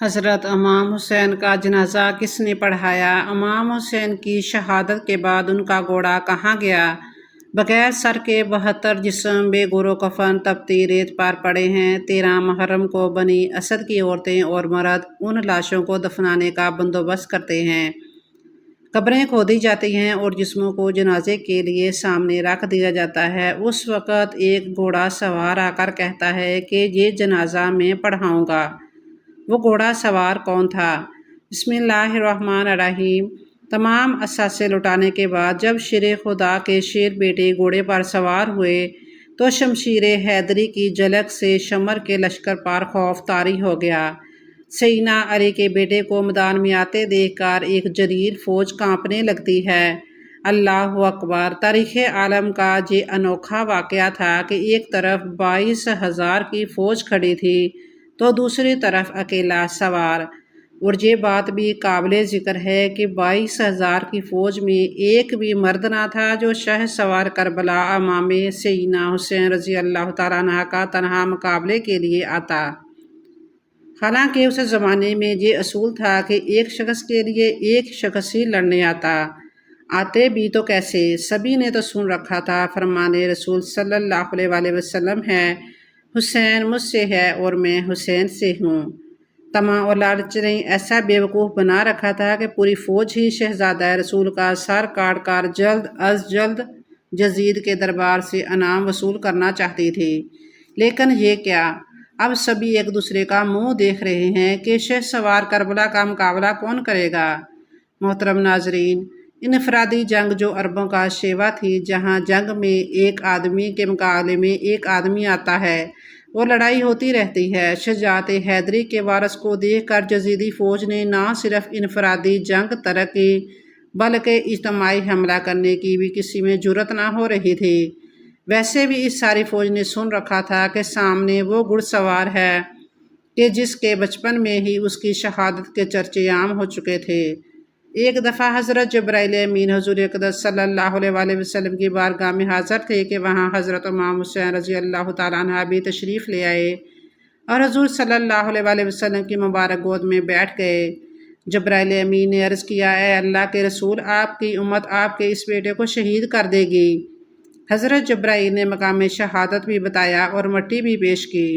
حضرت امام حسین کا جنازہ کس نے پڑھایا؟ امام حسین کی شہادت کے بعد ان کا گھوڑا کہاں گیا؟ بغیر سر کے 72 جسم بے گور و کفن تپتی ریت پر پڑے ہیں۔ 13 محرم کو بنی اسد کی عورتیں اور مرد ان لاشوں کو دفنانے کا بندوبست کرتے ہیں۔ قبریں کھودی جاتی ہیں اور جسموں کو جنازے کے لیے سامنے رکھ دیا جاتا ہے۔ اس وقت ایک گھوڑا سوار آ کر کہتا ہے کہ یہ جنازہ میں پڑھاؤں گا۔ وہ گھوڑا سوار کون تھا؟ بسم اللہ الرحمن الرحیم۔ تمام اثاثے لٹانے کے بعد جب شیر خدا کے شیر بیٹے گھوڑے پر سوار ہوئے تو شمشیر حیدری کی جھلک سے شمر کے لشکر پر خوف طاری ہو گیا۔ سیدنا علی کے بیٹے کو میدان میں آتے دیکھ کر ایک جلیل فوج کانپنے لگتی ہے۔ اللہ اکبر! تاریخ عالم کا یہ انوکھا واقعہ تھا کہ ایک طرف 22,000 کی فوج کھڑی تھی تو دوسری طرف اکیلا سوار، اور یہ بات بھی قابل ذکر ہے کہ 22,000 کی فوج میں ایک بھی مرد نہ تھا جو شہ سوار کربلا امام سیدنا حسین رضی اللہ تعالیٰ عنہ کا تنہا مقابلے کے لیے آتا۔ حالانکہ اس زمانے میں یہ اصول تھا کہ ایک شخص کے لیے ایک شخص ہی لڑنے آتے بھی تو کیسے؟ سبھی نے تو سن رکھا تھا، فرمان رسول صلی اللہ علیہ وسلم ہے، حسین مجھ سے ہے اور میں حسین سے ہوں۔ طمع اور لالچ نے ایسا بیوقوف بنا رکھا تھا کہ پوری فوج ہی شہزادہ رسول کا سر کاٹ کر جلد از جلد یزید کے دربار سے انعام وصول کرنا چاہتی تھی۔ لیکن یہ کیا؟ اب سبھی ایک دوسرے کا منہ دیکھ رہے ہیں کہ شہ سوار کربلا کا مقابلہ کون کرے گا۔ محترم ناظرین، انفرادی جنگ جو عربوں کا شیوا تھی، جہاں جنگ میں ایک آدمی کے مقابلے میں ایک آدمی آتا ہے اور لڑائی ہوتی رہتی ہے، شجاعت حیدری کے وارث کو دیکھ کر یزیدی فوج نے نہ صرف انفرادی جنگ ترک کی بلکہ اجتماعی حملہ کرنے کی بھی کسی میں جرأت نہ ہو رہی تھی۔ ویسے بھی اس ساری فوج نے سن رکھا تھا کہ سامنے وہ گھڑ سوار ہے کہ جس کے بچپن میں ہی اس کی شہادت کے چرچے عام ہو چکے تھے۔ ایک دفعہ حضرت جبرائیل امین حضور اقدس صلی اللہ علیہ وسلم کی بارگاہ میں حاضر تھے کہ وہاں حضرت امام حسین رضی اللہ تعالیٰ عنہ بھی تشریف لے آئے اور حضور صلی اللہ علیہ وسلم کی مبارک گود میں بیٹھ گئے۔ جبرائیل امین نے عرض کیا، اے اللہ کے رسول، آپ کی امت آپ کے اس بیٹے کو شہید کر دے گی۔ حضرت جبرائیل نے مقام شہادت بھی بتایا اور مٹی بھی پیش کی۔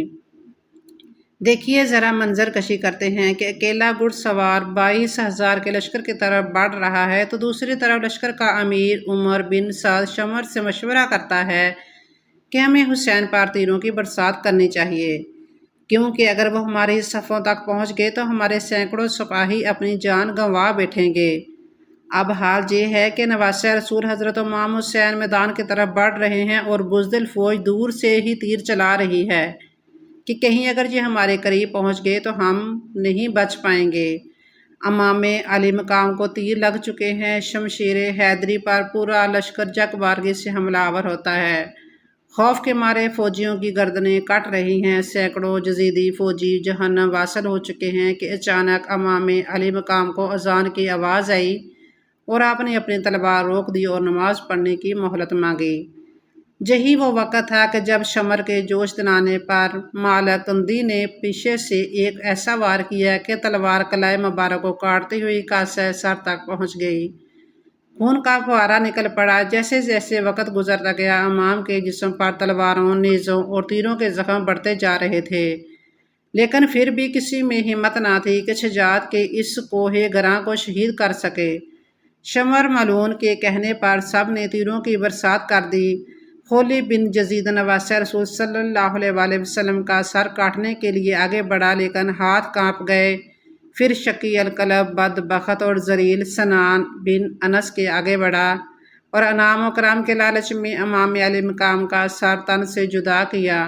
دیکھیے ذرا منظر کشی کرتے ہیں کہ اکیلا گھڑ سوار 22,000 کے لشکر کی طرف بڑھ رہا ہے تو دوسری طرف لشکر کا امیر عمر بن سعد شمر سے مشورہ کرتا ہے کہ ہمیں حسین پر تیروں کی برسات کرنی چاہیے، کیونکہ اگر وہ ہماری صفوں تک پہنچ گئے تو ہمارے سینکڑوں سپاہی اپنی جان گنوا بیٹھیں گے۔ اب حال یہ ہے کہ نواسہ رسول حضرت امام حسین میدان کی طرف بڑھ رہے ہیں اور بزدل فوج دور سے ہی تیر چلا رہی ہے کہ کہیں اگر یہ ہمارے قریب پہنچ گئے تو ہم نہیں بچ پائیں گے۔ امام علی مقام کو تیر لگ چکے ہیں۔ شمشیر حیدری پر پورا لشکر یک بارگی سے حملہ آور ہوتا ہے۔ خوف کے مارے فوجیوں کی گردنیں کٹ رہی ہیں۔ سینکڑوں یزیدی فوجی جہنم واصل ہو چکے ہیں کہ اچانک امام علی مقام کو اذان کی آواز آئی اور آپ نے اپنی تلوار روک دی اور نماز پڑھنے کی مہلت مانگی۔ یہی وہ وقت تھا کہ جب شمر کے جوش دلانے پر مالک کندی نے پیچھے سے ایک ایسا وار کیا کہ تلوار کلائے مبارک کو کاٹتی ہوئی کاسہ سر تک پہنچ گئی۔ خون کا فوارہ نکل پڑا۔ جیسے جیسے وقت گزرتا گیا امام کے جسم پر تلواروں، نیزوں اور تیروں کے زخم بڑھتے جا رہے تھے، لیکن پھر بھی کسی میں ہمت نہ تھی کہ شجاعت کے اس کوہ گراں کو شہید کر سکے۔ شمر ملعون کے کہنے پر سب نے تیروں کی برسات کر دی۔ خولد بن یزید نواسہ رسول صلی اللہ علیہ وسلم کا سر کاٹنے کے لیے آگے بڑھا، لیکن ہاتھ کانپ گئے۔ پھر شقی القلب، بدبخت اور ذلیل سنان بن انس کے آگے بڑھا اور انعام و کرام کے لالچ میں امام علی مقام کا سر تن سے جدا کیا۔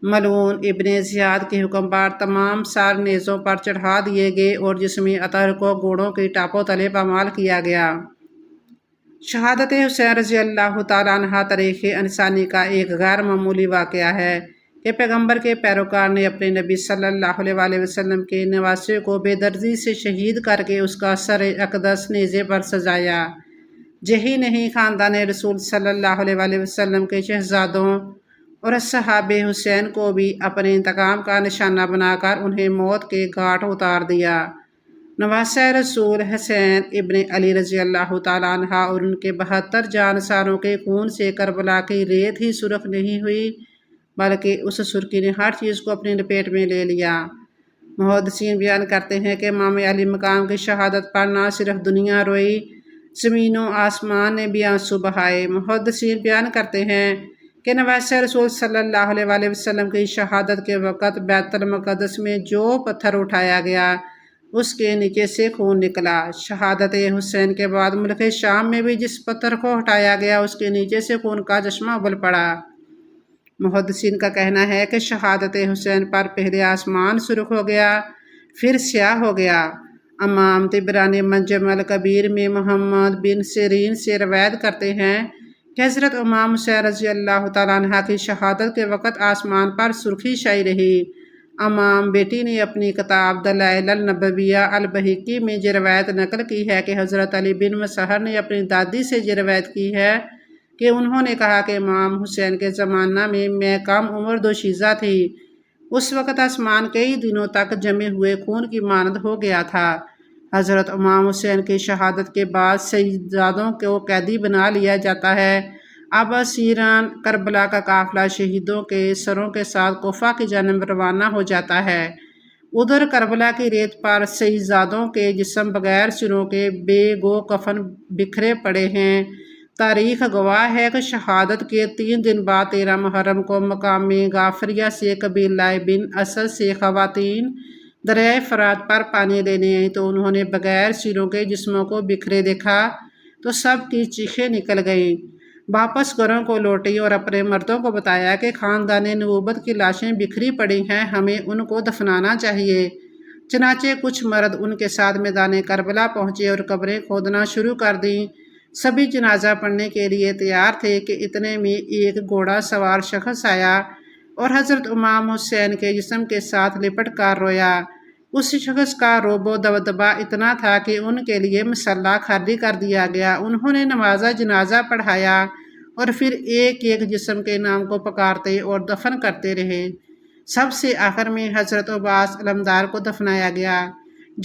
ملعون ابن زیاد کے حکم پر تمام سر نیزوں پر چڑھا دیے گئے اور جسمی اطہر کو گھوڑوں کی ٹاپوں تلے پامال کیا گیا۔ شہادت حسین رضی اللہ تعالیٰ عنہ تاریخ انسانی کا ایک غیر معمولی واقعہ ہے کہ پیغمبر کے پیروکار نے اپنے نبی صلی اللہ علیہ وسلم کے نواسے کو بے دردی سے شہید کر کے اس کا سر اقدس نیزے پر سجایا۔ یہی نہیں، خاندان رسول صلی اللہ علیہ وسلم کے شہزادوں اور صحابہ حسین کو بھی اپنے انتقام کا نشانہ بنا کر انہیں موت کے گھاٹ اتار دیا۔ نواسہ رسول حسین ابن علی رضی اللہ تعالیٰ عنہ اور ان کے 72 جانساروں کے خون سے کربلا کی ریت ہی سرخ نہیں ہوئی، بلکہ اس سرخی نے ہر چیز کو اپنی لپیٹ میں لے لیا۔ محدثین بیان کرتے ہیں کہ امام علی مقام کی شہادت پر نہ صرف دنیا روئی، زمین و آسمان نے بھی آنسو بہائے۔ محدثین بیان کرتے ہیں کہ نواسہ رسول صلی اللہ علیہ وآلہ وسلم کی شہادت کے وقت بیت المقدس میں جو پتھر اٹھایا گیا اس کے نیچے سے خون نکلا۔ شہادت حسین کے بعد ملک شام میں بھی جس پتھر کو ہٹایا گیا اس کے نیچے سے خون کا چشمہ ابل پڑا۔ محدثین کا کہنا ہے کہ شہادت حسین پر پہلے آسمان سرخ ہو گیا، پھر سیاہ ہو گیا۔ امام طبرانی منجم الکبیر میں محمد بن سیرین سے روایت کرتے ہیں کہ حضرت امام حسین رضی اللہ تعالیٰ عنہ کی شہادت کے وقت آسمان پر سرخی چھائی رہی۔ امام بیٹی نے اپنی کتاب دلائل النبویہ البہقی میں یہ روایت نقل کی ہے کہ حضرت علی بن مسہر نے اپنی دادی سے یہ روایت کی ہے کہ انہوں نے کہا کہ امام حسین کے زمانہ میں کم عمر دوشیزہ تھی۔ اس وقت آسمان کئی دنوں تک جمے ہوئے خون کی مانند ہو گیا تھا۔ حضرت امام حسین کی شہادت کے بعد شہزادوں کو قیدی بنا لیا جاتا ہے۔ اب اسیران کربلا کا قافلہ شہیدوں کے سروں کے ساتھ کوفہ کی جانب روانہ ہو جاتا ہے۔ ادھر کربلا کی ریت پر شہزادوں کے جسم بغیر سروں کے بے گو کفن بکھرے پڑے ہیں۔ تاریخ گواہ ہے کہ شہادت کے 3 دن بعد 13 محرم کو مقام غافریہ سے قبیلہ بن اسد سے خواتین دریائے فرات پر پانی لینے آئیں تو انہوں نے بغیر سروں کے جسموں کو بکھرے دیکھا تو سب کی چیخیں نکل گئیں۔ واپس گھروں کو لوٹی اور اپنے مردوں کو بتایا کہ خاندان نبوت کی لاشیں بکھری پڑی ہیں، ہمیں ان کو دفنانا چاہیے۔ چنانچہ کچھ مرد ان کے ساتھ میدان کربلا پہنچے اور قبریں کھودنا شروع کر دیں۔ سبھی جنازہ پڑھنے کے لیے تیار تھے کہ اتنے میں ایک گھوڑا سوار شخص آیا اور حضرت امام حسین کے جسم کے ساتھ لپٹ کر رویا۔ اس شخص کا روب و دبدبہ اتنا تھا کہ ان کے لیے مصلی خالی کر دیا گیا۔ انہوں نے نماز جنازہ پڑھایا اور پھر ایک ایک جسم کے نام کو پکارتے اور دفن کرتے رہے۔ سب سے آخر میں حضرت عباس علمدار کو دفنایا گیا۔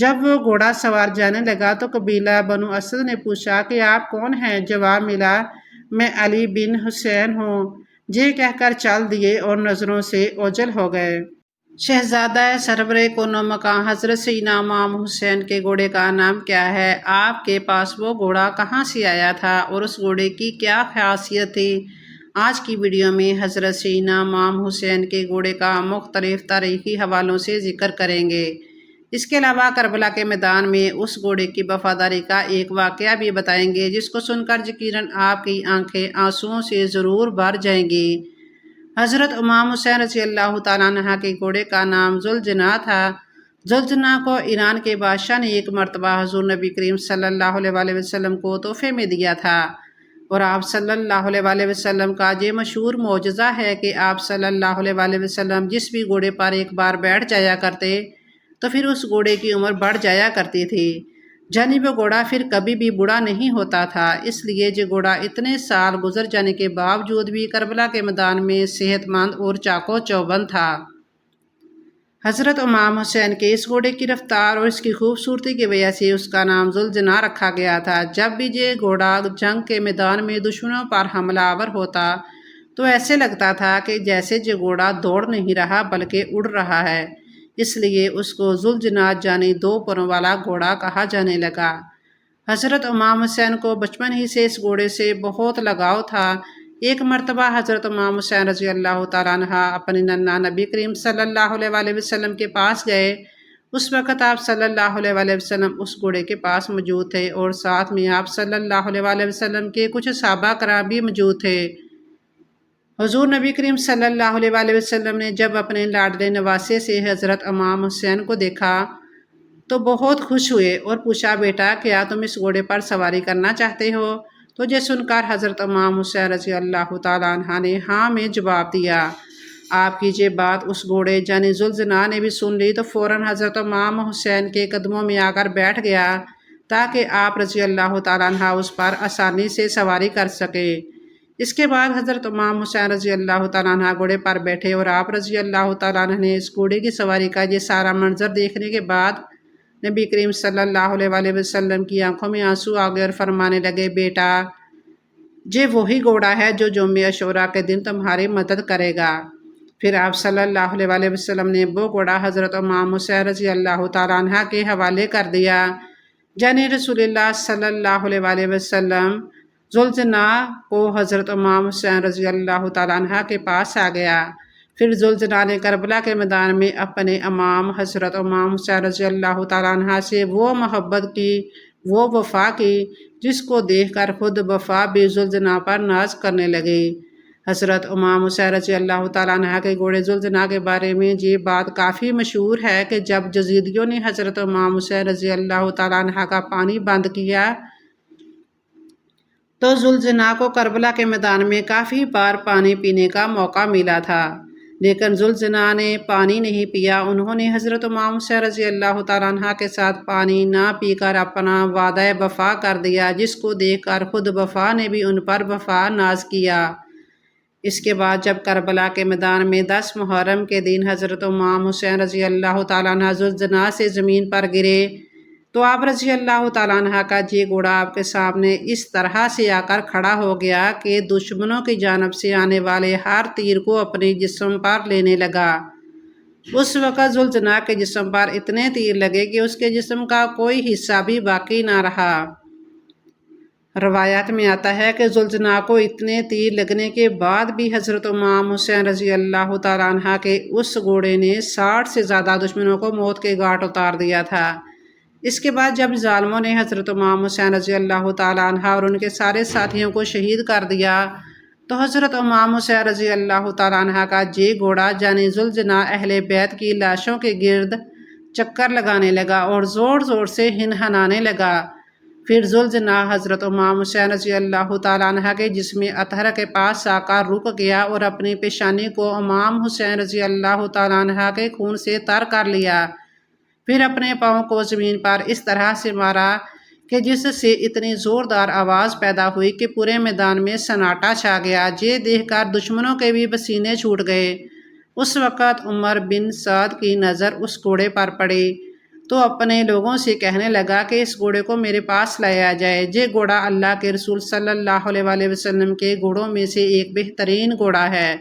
جب وہ گھوڑا سوار جانے لگا تو قبیلہ بنو اسد نے پوچھا کہ آپ کون ہیں؟ جواب ملا، میں علی بن حسین ہوں۔ یہ کہہ کر چل دیے اور نظروں سے اوجھل ہو گئے۔ شہزادہ سرور کونو مقام حضرت سیدنا امام حسین کے گھوڑے کا نام کیا ہے؟ آپ کے پاس وہ گھوڑا کہاں سے آیا تھا اور اس گھوڑے کی کیا خاصیت تھی؟ آج کی ویڈیو میں حضرت سیدنا امام حسین کے گھوڑے کا مختلف تاریخی حوالوں سے ذکر کریں گے۔ اس کے علاوہ کربلا کے میدان میں اس گھوڑے کی وفاداری کا ایک واقعہ بھی بتائیں گے جس کو سن کر یقیناً آپ کی آنکھیں آنسوؤں سے ضرور بھر جائیں گی۔ حضرت امام حسین رضی اللہ تعالیٰ عنہ کے گھوڑے کا نام ذوالجناح تھا۔ ذوالجناح کو ایران کے بادشاہ نے ایک مرتبہ حضور نبی کریم صلی اللہ علیہ وآلہ وسلم کو تحفے میں دیا تھا، اور آپ صلی اللہ علیہ وآلہ وسلم کا یہ مشہور معجزہ ہے کہ آپ صلی اللہ علیہ وآلہ وسلم جس بھی گھوڑے پر ایک بار بیٹھ جایا کرتے تو پھر اس گھوڑے کی عمر بڑھ جایا کرتی تھی، یعنی وہ گھوڑا پھر کبھی بھی بوڑھا نہیں ہوتا تھا۔ اس لیے یہ گھوڑا اتنے سال گزر جانے کے باوجود بھی کربلا کے میدان میں صحت مند اور چاق و چوبند تھا۔ حضرت امام حسین کے اس گھوڑے کی رفتار اور اس کی خوبصورتی کی وجہ سے اس کا نام ذوالجناح رکھا گیا تھا۔ جب بھی یہ گھوڑا جنگ کے میدان میں دشمنوں پر حملہ آور ہوتا تو ایسے لگتا تھا کہ جیسے یہ گھوڑا دوڑ نہیں رہا بلکہ اڑ رہا ہے، اس لیے اس کو ذوالجناح یعنی 2 پروں والا گھوڑا کہا جانے لگا۔ حضرت امام حسین کو بچپن ہی سے اس گھوڑے سے بہت لگاؤ تھا۔ ایک مرتبہ حضرت امام حسین رضی اللہ تعالیٰ عنہ اپنی نانا نبی کریم صلی اللہ علیہ وآلہ وسلم کے پاس گئے۔ اس وقت آپ صلی اللہ علیہ وآلہ وسلم اس گھوڑے کے پاس موجود تھے اور ساتھ میں آپ صلی اللہ علیہ وآلہ وسلم کے کچھ صحابہ کرام بھی موجود تھے۔ حضور نبی کریم صلی اللہ علیہ وآلہ وسلم نے جب اپنے لاڈلے نواسے سے حضرت امام حسین کو دیکھا تو بہت خوش ہوئے اور پوچھا، بیٹا کیا تم اس گھوڑے پر سواری کرنا چاہتے ہو؟ تو یہ سن کر حضرت امام حسین رضی اللہ تعالیٰ عنہ نے ہاں میں جواب دیا۔ آپ کی یہ بات اس گھوڑے یعنی ذوالجناح نے بھی سن لی تو فوراً حضرت امام حسین کے قدموں میں آ کر بیٹھ گیا تاکہ آپ رضی اللہ تعالیٰ عنہ اس پر آسانی سے سواری کر سکے۔ اس کے بعد حضرت امام حسین رضی اللہ تعالیٰ عنہ گھوڑے پر بیٹھے اور آپ رضی اللہ تعالیٰ عنہ نے اس گھوڑے کی سواری کا یہ سارا منظر دیکھنے کے بعد نبی کریم صلی اللہ علیہ وسلم کی آنکھوں میں آنسو آ گئے اور فرمانے لگے، بیٹا یہ وہی گھوڑا ہے جو یوم عاشوراء کے دن تمہاری مدد کرے گا۔ پھر آپ صلی اللہ علیہ وسلم نے وہ گھوڑا حضرت امام حسین رضی اللہ تعالیٰ عنہ کے حوالے کر دیا، یعنی رسول اللہ صلی اللہ علیہ وسلم ذوالجناح کو حضرت امام حسین رضی اللہ تعالیٰ عنہ کے پاس آ گیا۔ پھر ذوالجناح نے کربلا کے میدان میں اپنے امام حضرت امام حسین رضی اللہ تعالیٰ عنہ سے وہ محبت کی، وہ وفا کی، جس کو دیکھ کر خود وفا بھی ذوالجناح پر ناز کرنے لگی۔ حضرت امام حسین رضی اللہ تعالیٰ عنہ کے گھوڑے ذوالجناح کے بارے میں یہ بات کافی مشہور ہے کہ جب یزیدیوں نے حضرت امام حسین رضی اللہ تعالیٰ عنہ کا پانی بند کیا تو ذوالجناح کو کربلا کے میدان میں کافی بار پانی پینے کا موقع ملا تھا، لیکن ذوالجناح نے پانی نہیں پیا۔ انہوں نے حضرت امام حسین رضی اللہ تعالیٰ عنہ کے ساتھ پانی نہ پی کر اپنا وعدہ وفا کر دیا، جس کو دیکھ کر خود وفا نے بھی ان پر وفا ناز کیا۔ اس کے بعد جب کربلا کے میدان میں 10 محرم کے دن حضرت امام حسین رضی اللہ تعالیٰ عنہ ذوالجناح سے زمین پر گرے تو آپ رضی اللہ تعالیٰ عنہ کا یہ گھوڑا آپ کے سامنے اس طرح سے آ کر کھڑا ہو گیا کہ دشمنوں کی جانب سے آنے والے ہر تیر کو اپنے جسم پر لینے لگا۔ اس وقت ذوالجناح کے جسم پر اتنے تیر لگے کہ اس کے جسم کا کوئی حصہ بھی باقی نہ رہا۔ روایات میں آتا ہے کہ ذوالجناح کو اتنے تیر لگنے کے بعد بھی حضرت امام حسین رضی اللہ تعالیٰ عنہ کے اس گھوڑے نے 60 سے زیادہ دشمنوں کو موت کے گھاٹ اتار دیا تھا۔ اس کے بعد جب ظالموں نے حضرت امام حسین رضی اللہ تعالیٰ عنہ اور ان کے سارے ساتھیوں کو شہید کر دیا تو حضرت امام حسین رضی اللہ تعالیٰ عنہ کا یہ گھوڑا یعنی ذوالجناح اہل بیت کی لاشوں کے گرد چکر لگانے لگا اور زور زور سے ہنہنانے لگا۔ پھر ذوالجناح حضرت امام حسین رضی اللہ تعالیٰ عنہ کے جسم اطہر کے پاس آ کر رک گیا اور اپنی پیشانی کو امام حسین رضی اللہ تعالیٰ عنہ کے خون سے تر کر لیا۔ پھر اپنے پاؤں کو زمین پر اس طرح سے مارا کہ جس سے اتنی زوردار آواز پیدا ہوئی کہ پورے میدان میں سناٹا چھا گیا۔ یہ دیکھ کر دشمنوں کے بھی پسینے چھوٹ گئے۔ اس وقت عمر بن سعد کی نظر اس گھوڑے پر پڑی تو اپنے لوگوں سے کہنے لگا کہ اس گھوڑے کو میرے پاس لایا جائے۔ یہ گھوڑا اللہ کے رسول صلی اللہ علیہ وسلم کے گھوڑوں میں سے ایک بہترین گھوڑا ہے۔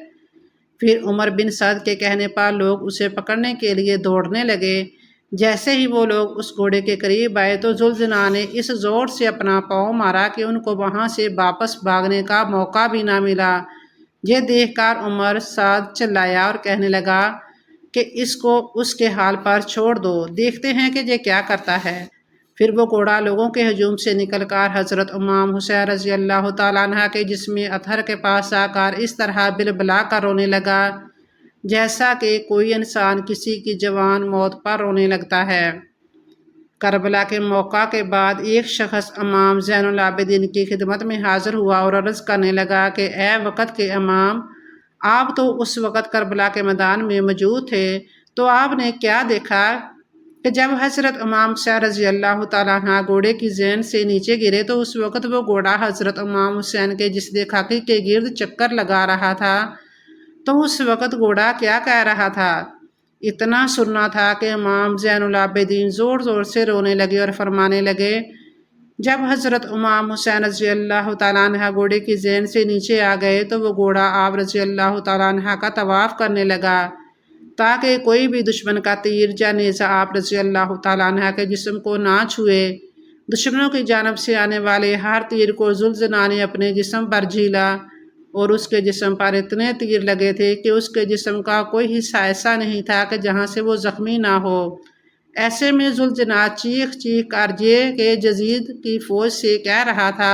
پھر عمر بن سعد کے کہنے پر لوگ اسے پکڑنے کے لیے دوڑنے لگے۔ جیسے ہی وہ لوگ اس گھوڑے کے قریب آئے تو ذوالجناح نے اس زور سے اپنا پاؤں مارا کہ ان کو وہاں سے واپس بھاگنے کا موقع بھی نہ ملا۔ یہ دیکھ کر عمر سعد چلایا اور کہنے لگا کہ اس کو اس کے حال پر چھوڑ دو، دیکھتے ہیں کہ یہ کیا کرتا ہے۔ پھر وہ گھوڑا لوگوں کے ہجوم سے نکل کر حضرت امام حسین رضی اللہ تعالیٰ عنہ کے جسم اطہر کے پاس آ کر اس طرح بلبلا کر رونے لگا جیسا کہ کوئی انسان کسی کی جوان موت پر رونے لگتا ہے۔ کربلا کے موقع کے بعد ایک شخص امام زین العابدین کی خدمت میں حاضر ہوا اور عرض کرنے لگا کہ اے وقت کے امام، آپ تو اس وقت کربلا کے میدان میں موجود تھے، تو آپ نے کیا دیکھا کہ جب حضرت امام حسین رضی اللہ تعالیٰ عنہ گھوڑے کی زین سے نیچے گرے تو اس وقت وہ گھوڑا حضرت امام حسین کے جسد خاکی کے گرد چکر لگا رہا تھا، تو اس وقت گھوڑا کیا کہہ رہا تھا؟ اتنا سننا تھا کہ امام زین العابدین زور زور سے رونے لگے اور فرمانے لگے، جب حضرت امام حسین رضی اللہ تعالیٰ عنہ گھوڑے کی زین سے نیچے آ گئے تو وہ گھوڑا آپ رضی اللہ تعالیٰ عنہ کا طواف کرنے لگا تاکہ کوئی بھی دشمن کا تیر یا نیزہ آپ رضی اللہ تعالیٰ عنہ کے جسم کو نہ چھوئے۔ دشمنوں کی جانب سے آنے والے ہر تیر کو ذوالجناح نے اپنے جسم پر جھیلا اور اس کے جسم پر اتنے تیر لگے تھے کہ اس کے جسم کا کوئی حصہ ایسا نہیں تھا کہ جہاں سے وہ زخمی نہ ہو۔ ایسے میں ذوالجناح چیخ چیخ کر یہ کہ یزید کی فوج سے کہہ رہا تھا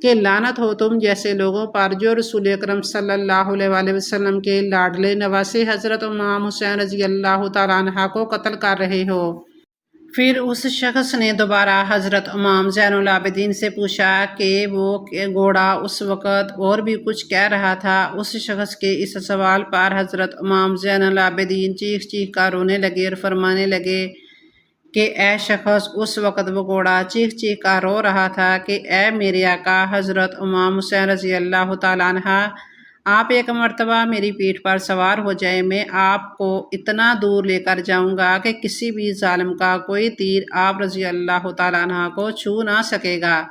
کہ لعنت ہو تم جیسے لوگوں پر جو رسول اکرم صلی اللہ علیہ وسلم کے لاڈلے نواسے حضرت امام حسین رضی اللہ تعالیٰ عنہ کو قتل کر رہے ہو۔ پھر اس شخص نے دوبارہ حضرت امام زین العابدین سے پوچھا کہ وہ گھوڑا اس وقت اور بھی کچھ کہہ رہا تھا۔ اس شخص کے اس سوال پر حضرت امام زین العابدین چیخ چیخ کر رونے لگے اور فرمانے لگے کہ اے شخص، اس وقت وہ گھوڑا چیخ چیخ کر رو رہا تھا کہ اے میرے آقا حضرت امام حسین رضی اللہ تعالیٰ عنہ، آپ ایک مرتبہ میری پیٹھ پر سوار ہو جائے، میں آپ کو اتنا دور لے کر جاؤں گا کہ کسی بھی ظالم کا کوئی تیر آپ رضی اللہ تعالیٰ عنہ کو چھو نہ سکے گا۔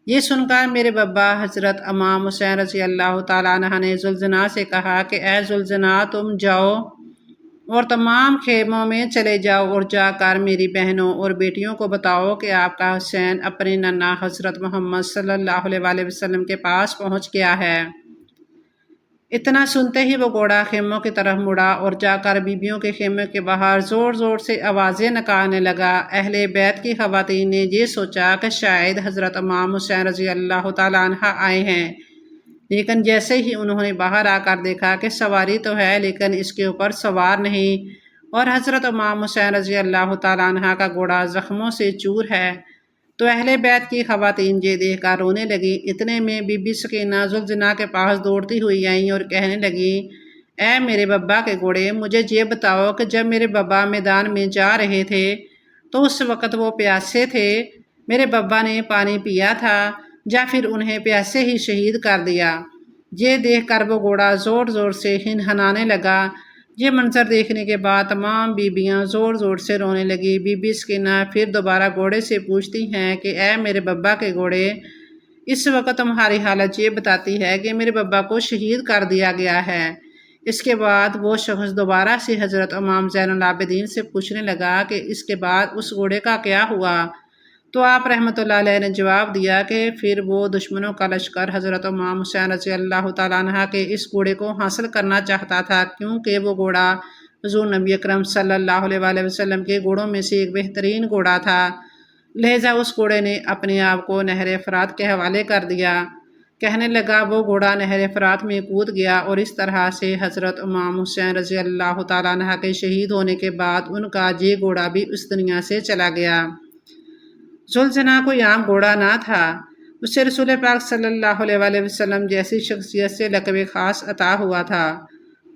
یہ سن کر میرے بابا حضرت امام حسین رضی اللہ تعالیٰ عنہ نے ذوالجناح سے کہا کہ اے ذوالجناح، تم جاؤ اور تمام خیموں میں چلے جاؤ اور جا کر میری بہنوں اور بیٹیوں کو بتاؤ کہ آپ کا حسین اپنے نانا حضرت محمد صلی اللہ علیہ وآلہ وسلم کے پاس پہنچ گیا ہے۔ اتنا سنتے ہی وہ گھوڑا خیموں کی طرف مڑا اور جا کر بیبیوں کے خیمے کے باہر زور زور سے آوازیں نکالنے لگا۔ اہل بیت کی خواتین نے یہ سوچا کہ شاید حضرت امام حسین رضی اللہ تعالیٰ عنہ آئے ہیں، لیکن جیسے ہی انہوں نے باہر آ کر دیکھا کہ سواری تو ہے لیکن اس کے اوپر سوار نہیں، اور حضرت امام حسین رضی اللہ تعالیٰ عنہ کا گھوڑا زخموں سے چور ہے، تو اہل بیت کی خواتین یہ دیکھ کر رونے لگی۔ اتنے میں بی بی سکینہ ذوالجناح کے پاس دوڑتی ہوئی آئیں اور کہنے لگی، اے میرے بابا کے گھوڑے، مجھے یہ بتاؤ کہ جب میرے بابا میدان میں جا رہے تھے تو اس وقت وہ پیاسے تھے، میرے بابا نے پانی پیا تھا یا پھر انہیں پیاسے ہی شہید کر دیا؟ یہ دیکھ کر وہ گھوڑا زور زور سے ہنہنانے لگا۔ یہ منظر دیکھنے کے بعد تمام بیبیاں زور زور سے رونے لگی۔ بی بی سکینہ پھر دوبارہ گھوڑے سے پوچھتی ہیں کہ اے میرے بابا کے گھوڑے، اس وقت تمہاری حالت یہ بتاتی ہے کہ میرے بابا کو شہید کر دیا گیا ہے۔ اس کے بعد وہ شخص دوبارہ سے حضرت امام زین العابدین سے پوچھنے لگا کہ اس کے بعد اس گھوڑے کا کیا ہوا؟ تو آپ رحمۃ اللہ علیہ نے جواب دیا کہ پھر وہ دشمنوں کا لشکر حضرت امام حسین رضی اللہ تعالیٰ عنہ کے اس گھوڑے کو حاصل کرنا چاہتا تھا، کیونکہ وہ گھوڑا حضور نبی اکرم صلی اللہ علیہ وآلہ وسلم کے گھوڑوں میں سے ایک بہترین گھوڑا تھا، لہذا اس گھوڑے نے اپنے آپ کو نہر فرات کے حوالے کر دیا۔ کہنے لگا وہ گھوڑا نہر فرات میں کود گیا، اور اس طرح سے حضرت امام حسین رضی اللہ تعالیٰ عنہ کے شہید ہونے کے بعد ان کا یہ گھوڑا بھی اس دنیا سے چلا گیا۔ ذوالجناح کوئی عام گھوڑا نہ تھا، اسے رسول پاک صلی اللہ علیہ وآلہ وسلم جیسی شخصیت سے لقب خاص عطا ہوا تھا۔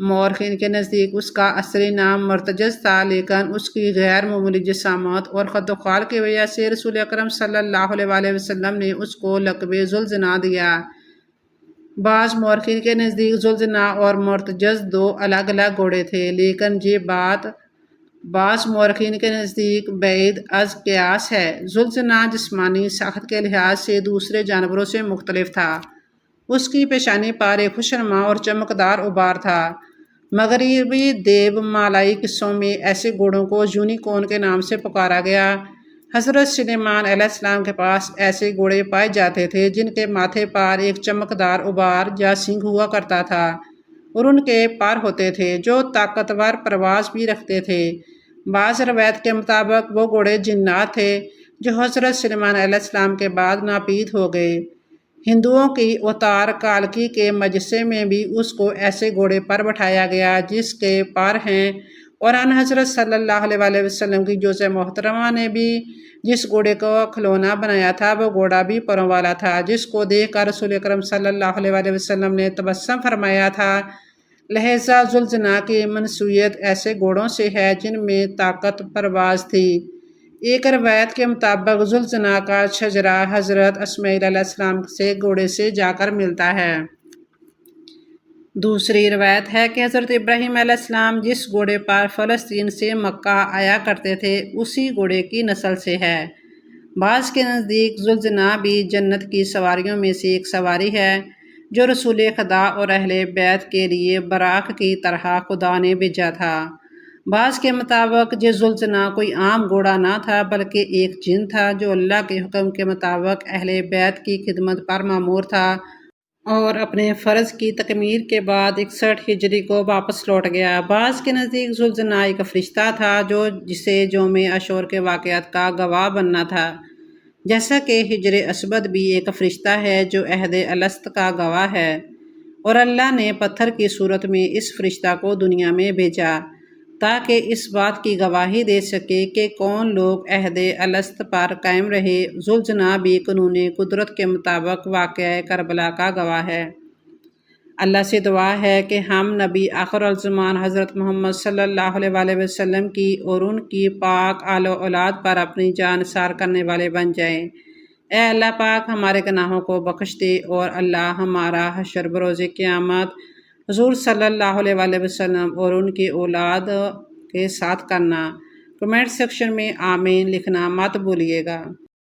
مورخین کے نزدیک اس کا اصلی نام مرتجز تھا، لیکن اس کی غیر معمولی جسامت اور خد و خال کی وجہ سے رسول اکرم صلی اللہ علیہ وآلہ وسلم نے اس کو لقب ذوالجناح دیا۔ بعض مورخین کے نزدیک ذوالجناح اور مرتجز دو الگ الگ گھوڑے تھے، لیکن یہ بات بعض مورخین کے نزدیک بعید از قیاس ہے۔ ذوالجناح جسمانی ساخت کے لحاظ سے دوسرے جانوروں سے مختلف تھا۔ اس کی پیشانی پر ایک خوشنما اور چمکدار ابھار تھا۔ مغربی دیو مالائی قصوں میں ایسے گھوڑوں کو یونیکورن کے نام سے پکارا گیا۔ حضرت سلیمان علیہ السلام کے پاس ایسے گھوڑے پائے جاتے تھے جن کے ماتھے پر ایک چمکدار ابھار یا سنگ ہوا کرتا تھا، اور ان کے پر ہوتے تھے جو طاقتور پرواز بھی رکھتے تھے۔ بعض روایت کے مطابق وہ گھوڑے جنات تھے جو حضرت سلیمان علیہ السلام کے بعد ناپید ہو گئے۔ ہندوؤں کی اوتار کالکی کے مجسمے میں بھی اس کو ایسے گھوڑے پر بٹھایا گیا جس کے پر ہیں، اور ان حضرت صلی اللہ علیہ وآلہ وسلم کی جوزہ محترمہ نے بھی جس گھوڑے کو کھلونا بنایا تھا وہ گھوڑا بھی پروں والا تھا، جس کو دیکھ کر رسول اکرم صلی اللہ علیہ وآلہ وسلم نے تبسم فرمایا تھا۔ لہذا ذوالجناح کی منسوبیت ایسے گھوڑوں سے ہے جن میں طاقت پرواز تھی۔ ایک روایت کے مطابق ذوالجناح کا شجرہ حضرت اسماعیل علیہ السلام سے گھوڑے سے جا کر ملتا ہے۔ دوسری روایت ہے کہ حضرت ابراہیم علیہ السلام جس گھوڑے پر فلسطین سے مکہ آیا کرتے تھے اسی گھوڑے کی نسل سے ہے۔ بعض کے نزدیک ذوالجناح بھی جنت کی سواریوں میں سے ایک سواری ہے جو رسول خدا اور اہل بیت کے لیے براق کی طرح خدا نے بھیجا تھا۔ بعض کے مطابق یہ ذوالجناح کوئی عام گھوڑا نہ تھا بلکہ ایک جن تھا جو اللہ کے حکم کے مطابق اہل بیت کی خدمت پر مامور تھا، اور اپنے فرض کی تکمیل کے بعد 61 ہجری کو واپس لوٹ گیا۔ بعض کے نزدیک ذوالجناح ایک فرشتہ تھا جسے یوم عاشور کے واقعات کا گواہ بننا تھا، جیسا کہ حجر اسود بھی ایک فرشتہ ہے جو عہد الست کا گواہ ہے، اور اللہ نے پتھر کی صورت میں اس فرشتہ کو دنیا میں بھیجا تاکہ اس بات کی گواہی دے سکے کہ کون لوگ عہد الست پر قائم رہے۔ ذوالجناح بھی قانون قدرت کے مطابق واقعہ کربلا کا گواہ ہے۔ اللہ سے دعا ہے کہ ہم نبی آخر الزمان حضرت محمد صلی اللہ علیہ وآلہ وسلم کی اور ان کی پاک آل و اولاد پر اپنی جان نثار کرنے والے بن جائیں۔ اے اللہ پاک ہمارے گناہوں کو بخش دے اور اللہ ہمارا حشر بروز قیامت حضور صلی اللہ علیہ وآلہ وسلم اور ان کی اولاد کے ساتھ کرنا۔ کمنٹ سیکشن میں آمین لکھنا مت بھولیے گا۔